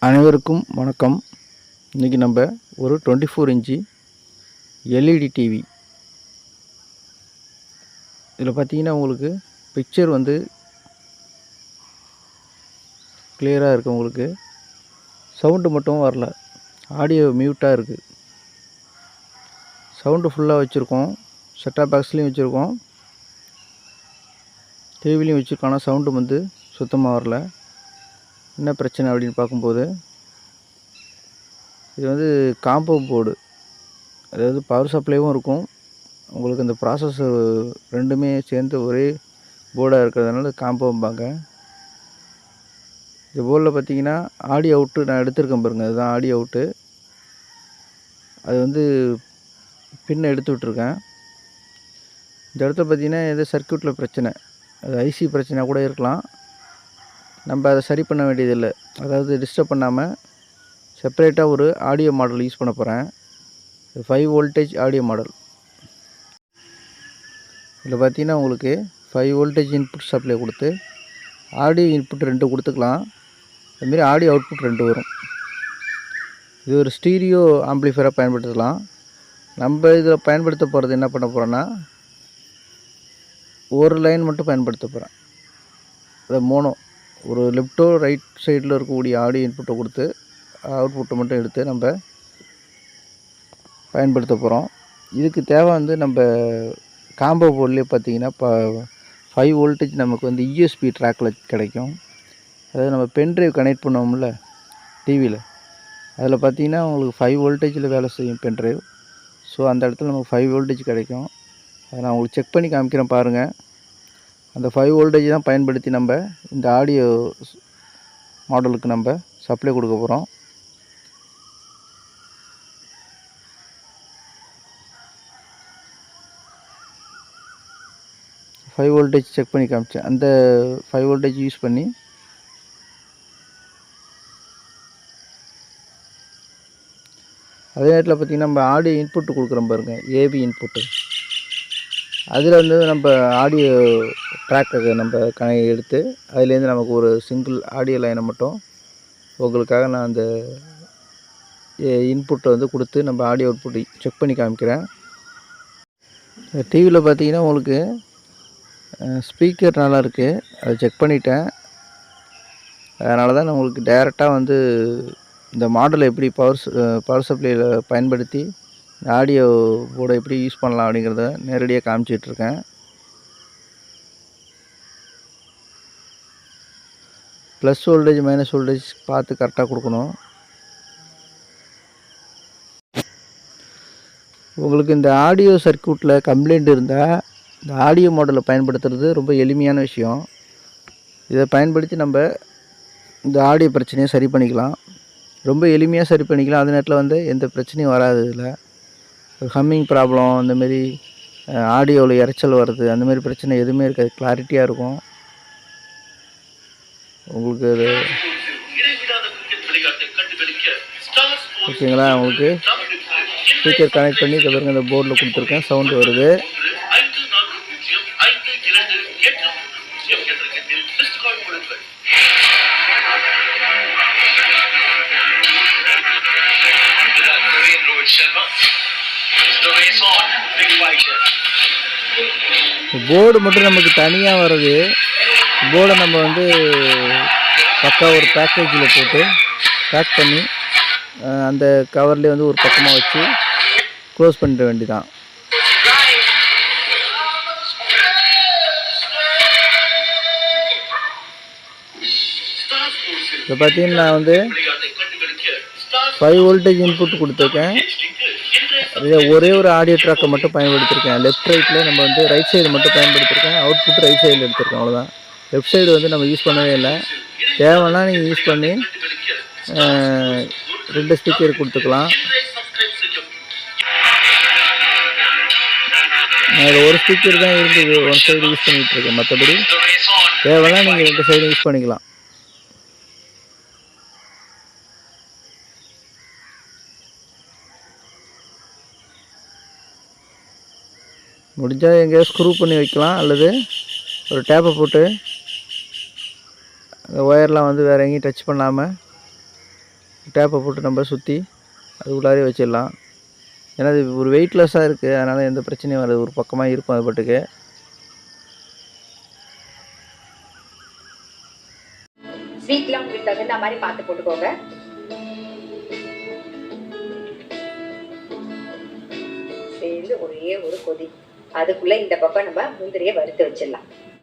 அனைவருக்கும் வணக்கம். இன்றைக்கி நம்ம ஒரு 24 இன்ச்சு எல்இடி டிவி. இதில் பார்த்தீங்கன்னா உங்களுக்கு பிக்சர் வந்து கிளியராக இருக்குது. உங்களுக்கு சவுண்டு மட்டும் வரல, ஆடியோ மியூட்டாக இருக்குது. சவுண்டு ஃபுல்லாக வச்சுருக்கோம், செட்டாப் பாக்ஸ்லேயும் வச்சுருக்கோம், டிவிலையும் வச்சுருக்கோம். ஆனால் சவுண்டு வந்து சுத்தமாக வரல. என்ன பிரச்சனை அப்படின்னு பார்க்கும்போது, இது வந்து காம்போ போர்டு, அதாவது பவர் சப்ளைவும் இருக்கும், உங்களுக்கு இந்த ப்ராசஸர் ரெண்டுமே சேர்ந்து ஒரே போர்டாக இருக்கிறதுனால காம்போம்பாங்க. இந்த போர்டில் பார்த்தீங்கன்னா ஆடியோ அவுட்டு நான் எடுத்திருக்கேன் பாருங்கள், அதுதான் ஆடியோ அவுட்டு. அது வந்து பின்னை எடுத்து விட்ருக்கேன். இந்த இடத்துல பார்த்தீங்கன்னா எதோ சர்க்யூட்டில் பிரச்சனை, அது ஐசி பிரச்சனை கூட இருக்கலாம். நம்ம அதை சரி பண்ண வேண்டியதில்லை. அதாவது டிஸ்டர்ப் பண்ணாமல் செப்பரேட்டாக ஒரு ஆடியோ மாடல் யூஸ் பண்ண போகிறேன். 5 வோல்டேஜ் ஆடியோ மாடல். இதில் பார்த்தீங்கன்னா உங்களுக்கு 5 வோல்டேஜ் இன்புட் சப்ளை கொடுத்து ஆடியோ இன்புட் 2 கொடுத்துக்கலாம். அதுமாரி ஆடியோ அவுட்புட் 2 வரும். இது ஒரு ஸ்டீரியோ ஆம்ப்ளிஃபையராக பயன்படுத்தலாம். நம்ம இதில் பயன்படுத்த போகிறது என்ன பண்ண போகிறோன்னா, ஒரு லைன் மட்டும் பயன்படுத்த போகிறேன். அதை மோனோ, ஒரு லெஃப்டோ ரைட் சைடில் இருக்கக்கூடிய ஆடியோ இன்புட்டை கொடுத்து அவுட்புட்டை மட்டும் எடுத்து நம்ம பயன்படுத்த போகிறோம். இதுக்கு தேவை வந்து நம்ம காம்போ போர்ட்லேயே பார்த்தீங்கன்னா 5 வோல்டேஜ் நமக்கு வந்து யூஎஸ்பி ட்ராக்கில் கிடைக்கும். அதாவது நம்ம பென்ட்ரைவ் கனெக்ட் பண்ணுவோம்ல டிவியில், அதில் பார்த்தீங்கன்னா உங்களுக்கு 5 வோல்டேஜில் வேலை செய்யும் பென்ட்ரைவ். ஸோ அந்த இடத்துல நமக்கு 5 வோல்டேஜ் கிடைக்கும். அதை நான் உங்களுக்கு செக் பண்ணி காமிக்கிறேன் பாருங்கள். அந்த 5 வோல்டேஜ் தான் பயன்படுத்தி நம்ம இந்த ஆடியோ மாடலுக்கு நம்ம சப்ளை கொடுக்க போகிறோம். ஃபைவ் வோல்டேஜ் செக் பண்ணி காமிச்சேன். அந்த 5 வோல்டேஜ் யூஸ் பண்ணி அதே நேரத்தில் பார்த்திங்கன்னா நம்ம ஆடியோ இன்புட்டு கொடுக்குறோம் பாருங்கள், ஏபி இன்புட்டு. அதில் வந்து நம்ம ஆடியோ ட்ராக்கை நம்ம எடுத்து அதுலேருந்து நமக்கு ஒரு சிங்கிள் ஆடியோ லைனை மட்டும் உங்களுக்காக நான் அந்த இன்புட்டை வந்து கொடுத்து நம்ம ஆடியோ அவுட்புட் செக் பண்ணி காமிக்கிறேன். டிவியில் பார்த்தீங்கன்னா உங்களுக்கு ஸ்பீக்கர் நல்லா இருக்குது, அதை செக் பண்ணிட்டேன். அதனால தான் நான் உங்களுக்கு டைரெக்டாக வந்து இந்த மாடலை எப்படி பவர் சப்ளையில் பயன்படுத்தி ஆடியோ போர்டை எப்படி யூஸ் பண்ணலாம் அப்படிங்கிறத நேரடியாக காமிச்சிட்ருக்கேன். ப்ளஸ் வோல்டேஜ் மைனஸ் வோல்டேஜ் பார்த்து கரெக்டாக கொடுக்கணும். உங்களுக்கு இந்த ஆடியோ சர்க்யூட்டில் கம்ப்ளைண்ட் இருந்தால் இந்த ஆடியோ மாடலை பயன்படுத்துறது ரொம்ப எளிமையான விஷயம். இதை பயன்படுத்தி நம்ம இந்த ஆடியோ பிரச்சனையை சரி பண்ணிக்கலாம், ரொம்ப எளிமையாக சரி பண்ணிக்கலாம். அதே நேரத்தில் வந்து எந்த பிரச்சனையும் வராது. இதில் ஹம்மிங் ப்ராப்ளம், அந்தமாரி ஆடியோவில் இறைச்சல் வருது, அந்தமாரி பிரச்சனை எதுவுமே இருக்காது, கிளாரிட்டியாக இருக்கும் உங்களுக்கு. அது ஓகேங்களா? உங்களுக்கு ஸ்பீக்கர் கனெக்ட் பண்ணி இதை பாருங்க, இந்த போர்டில் கொடுத்துருக்கேன், சவுண்டு வருது. போர்டு மட்டும் நமக்கு தனியாக வருது. போர்டை நம்ம வந்து பக்கா ஒரு பேக்கேஜில் போட்டு பேக் பண்ணி அந்த கவர்லேயே வந்து ஒரு பக்கமாக வச்சு க்ளோஸ் பண்ணிட வேண்டியதான். இப்போ பார்த்தீங்கன்னா நான் வந்து 5 வோல்டேஜ் இன்புட் கொடுத்துருக்கேன். அதில் ஒரே ஒரு ஆடியோ ட்ராக்கை மட்டும் பயன்படுத்தியிருக்கேன். லெஃப்ட் ரைட்டில் நம்ம வந்து ரைட் சைடு மட்டும் பயன்படுத்தியிருக்கேன். அவுட்புட் ரைட் சைடில் எடுத்திருக்கேன், அவ்வளோதான். லெஃப்ட் சைடு வந்து நம்ம யூஸ் பண்ணவே இல்லை. தேவைன்னா நீங்கள் யூஸ் பண்ணி 2 ஸ்பீக்கர் கொடுத்துக்கலாம். நான் இதில் ஒரு ஸ்பீக்கர் தான் இருந்தது, ஒன் சைடு யூஸ் பண்ணிகிட்ருக்கேன். மற்றபடி தேவைன்னா நீங்கள் 2 சைடும் யூஸ் பண்ணிக்கலாம். முடிஞ்சால் எங்கேயாவது ஸ்க்ரூ பண்ணி வைக்கலாம், அல்லது ஒரு டேப்பை போட்டு அந்த ஒயர்லாம் வந்து வேறு எங்கேயும் டச் பண்ணாமல் டேப்பை போட்டு நம்ம சுற்றி அது உள்ளாரே வச்சிடலாம். ஏன்னா அது ஒரு வெயிட்லெஸ்ஸாக இருக்குது, அதனால் எந்த பிரச்சனையும் வராது, ஒரு பக்கமாக இருக்கும் அது பாட்டுக்கு. ஸ்வீட்லாம் உங்களுக்கு தகுந்த மாதிரி பார்த்து போட்டுக்கோங்க. சேர்ந்து ஒரே ஒரு கொதி, அதுக்குள்ள இந்த பக்கம் நம்ம முந்திரியை வறுத்து வச்சிடலாம்.